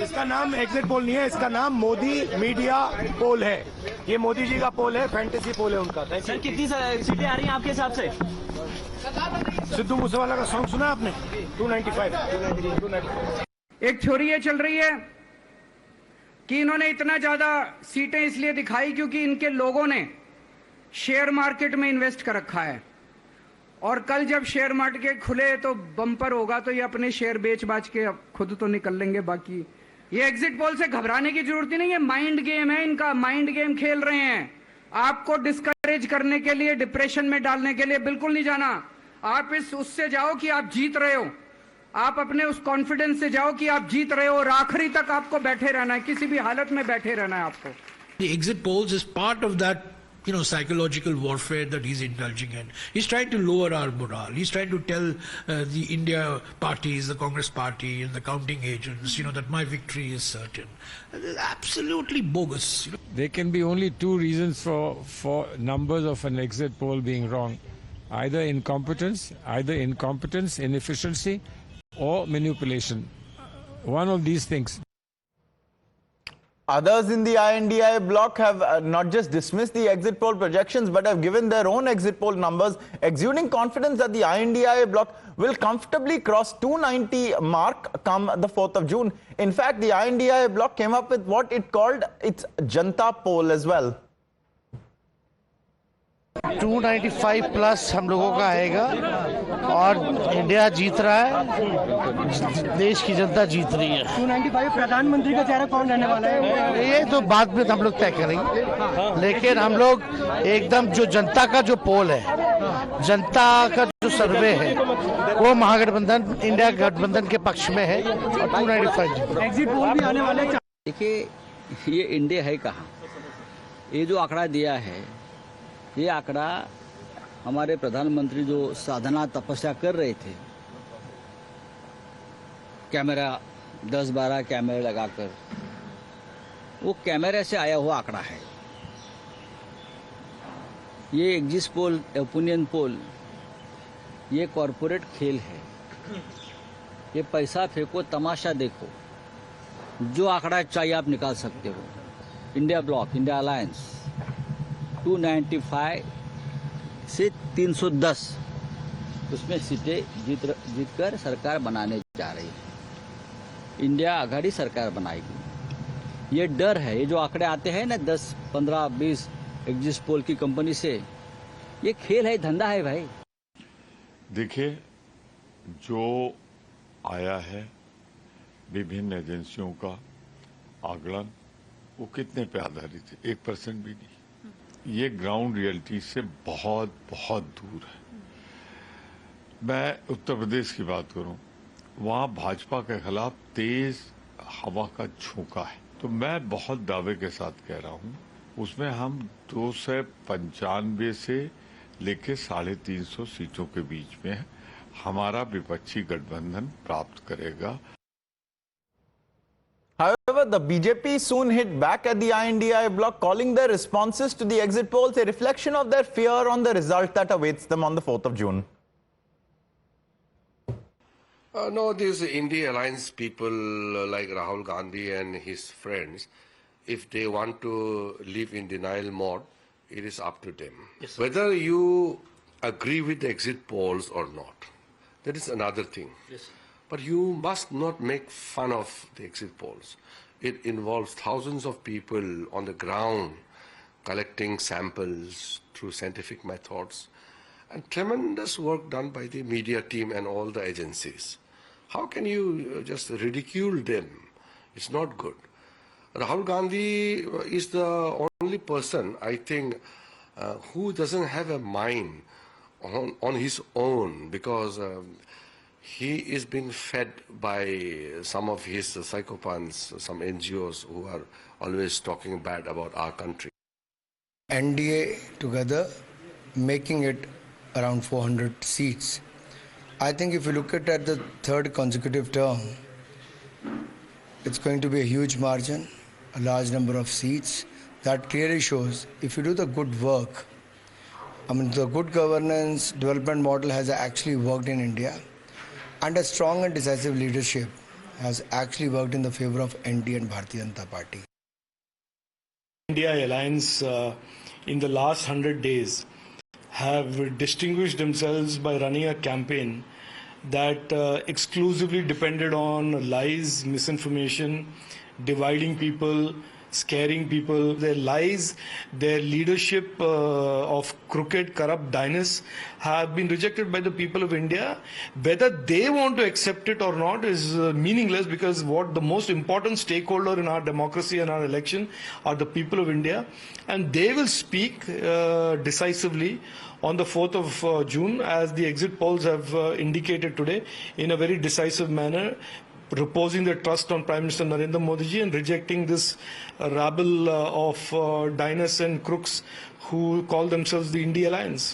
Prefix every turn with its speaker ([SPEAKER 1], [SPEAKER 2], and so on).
[SPEAKER 1] इसका नाम exit poll नहीं है, इसका नाम मोदी मीडिया पोल है। ये मोदी जी का पोल है, फैंटेसी पोल है उनका।
[SPEAKER 2] सर कितनी सीटें आ रही हैं आपके हिसाब से?
[SPEAKER 1] सिद्धू मूसेवाला का सॉन्ग सुना आपने? 295।
[SPEAKER 3] एक थ्योरी ये चल रही है कि इन्होंने इतना ज्यादा सीटें इसलिए दिखाई क्योंकि इनके लोगों ने शेयर मार्केट में इन्वेस्ट कर रखा है, और कल जब शेयर मार्केट खुले तो बम्पर होगा, तो ये अपने शेयर बेच बाच के खुद तो निकल लेंगे। बाकी ये एग्जिट पोल से घबराने की जरूरत ही नहीं है, माइंड गेम है इनका, माइंड गेम खेल रहे हैं। आपको डिस्करेज करने के लिए, डिप्रेशन में डालने के लिए बिल्कुल नहीं जाना। आप उससे जाओ कि आप जीत रहे हो, आप अपने उस कॉन्फिडेंस से जाओ कि आप जीत रहे हो, और आखिरी तक आपको बैठे रहना है, किसी भी हालत में बैठे रहना है आपको।
[SPEAKER 4] The exit polls is part of that, psychological warfare that he's indulging in. He's trying to lower our morale. He's trying to tell the India parties, the Congress party and the counting agents, that my victory is certain. Absolutely bogus.
[SPEAKER 5] There can be only two reasons for numbers of an exit poll being wrong. Either incompetence, inefficiency, or manipulation. One of these things.
[SPEAKER 6] Others in the INDI bloc have not just dismissed the exit poll projections but have given their own exit poll numbers, exuding confidence that the INDI bloc will comfortably cross 290 mark come the 4th of June. In fact, the INDI bloc came up with what it called its Janta poll as well.
[SPEAKER 7] 295 plus हम लोगों का आएगा और India जीत रहा है, देश की जनता जीत रही है।
[SPEAKER 2] 295 प्रधानमंत्री का चेहरा कौन रहने वाला है?
[SPEAKER 7] ये तो बाद में हम लोग तय करेंगे, लेकिन हम लोग एकदम जो जनता का जो पोल है, जनता का जो सर्वे है, वो महागठबंधन इंडिया गठबंधन के पक्ष में है और 295
[SPEAKER 2] एग्जिट पोल भी आने वाले।
[SPEAKER 8] देखिए, ये इंडिया है कहाँ? ये जो आंकड़ा दिया है, ये आंकड़ा हमारे प्रधानमंत्री जो साधना तपस्या कर रहे थे, कैमरा 10-12 कैमरे लगाकर, वो कैमरे से आया हुआ आंकड़ा है। ये एग्जिट पोल, ओपिनियन पोल, ये कॉरपोरेट खेल है। ये पैसा फेंको, तमाशा देखो, जो आंकड़ा चाहिए आप निकाल सकते हो। इंडिया ब्लॉक, इंडिया अलायंस 295 से 310 उसमें सीटें जीतकर सरकार बनाने जा रही है। इंडिया आघाड़ी सरकार बनाएगी। ये डर है, ये जो आंकड़े आते हैं ना 10, 15, 20 एग्जिट पोल की कंपनी से, ये खेल है, धंधा है भाई।
[SPEAKER 9] देखिए, जो आया है विभिन्न एजेंसियों का आकलन, वो कितने पे आधारित है? 1% भी नहीं। ये ग्राउंड रियलिटी से बहुत बहुत दूर है। मैं उत्तर प्रदेश की बात करूं, वहां भाजपा के खिलाफ तेज हवा का झोंका है। तो मैं बहुत दावे के साथ कह रहा हूं, उसमें हम 295 से लेके 350 सीटों के बीच में है। हमारा विपक्षी गठबंधन प्राप्त करेगा।
[SPEAKER 6] However, the BJP soon hit back at the INDI bloc, calling their responses to the exit polls a reflection of their fear on the result that awaits them on the 4th of June.
[SPEAKER 10] No, these India Alliance people like Rahul Gandhi and his friends, if they want to live in denial mode, it is up to them. Yes, whether you agree with the exit polls or not, that is another thing. Yes. But you must not make fun of the exit polls. It involves thousands of people on the ground collecting samples through scientific methods, and tremendous work done by the media team and all the agencies. How can you just ridicule them? It's not good. Rahul Gandhi is the only person, I think, who doesn't have a mind on his own, because he is being fed by some of his psychopaths, some NGOs who are always talking bad about our country.
[SPEAKER 7] NDA together making it around 400 seats. I think if you look at the third consecutive term, it's going to be a huge margin, a large number of seats. That clearly shows if you do the good work, I mean the good governance development model has actually worked in India. Under strong and decisive leadership has actually worked in the favor of NDA and Bharatiya Janata Party.
[SPEAKER 1] India alliance in the last 100 days have distinguished themselves by running a campaign that exclusively depended on lies, misinformation, dividing people, scaring people. Their lies, their leadership of crooked, corrupt dynasts have been rejected by the people of India. Whether they want to accept it or not is meaningless, because what the most important stakeholder in our democracy and our election are the people of India, and they will speak decisively on the 4th of June, as the exit polls have indicated today, in a very decisive manner, reposing their trust on Prime Minister Narendra Modi ji and rejecting this rabble of dynasts and crooks who call themselves the India Alliance.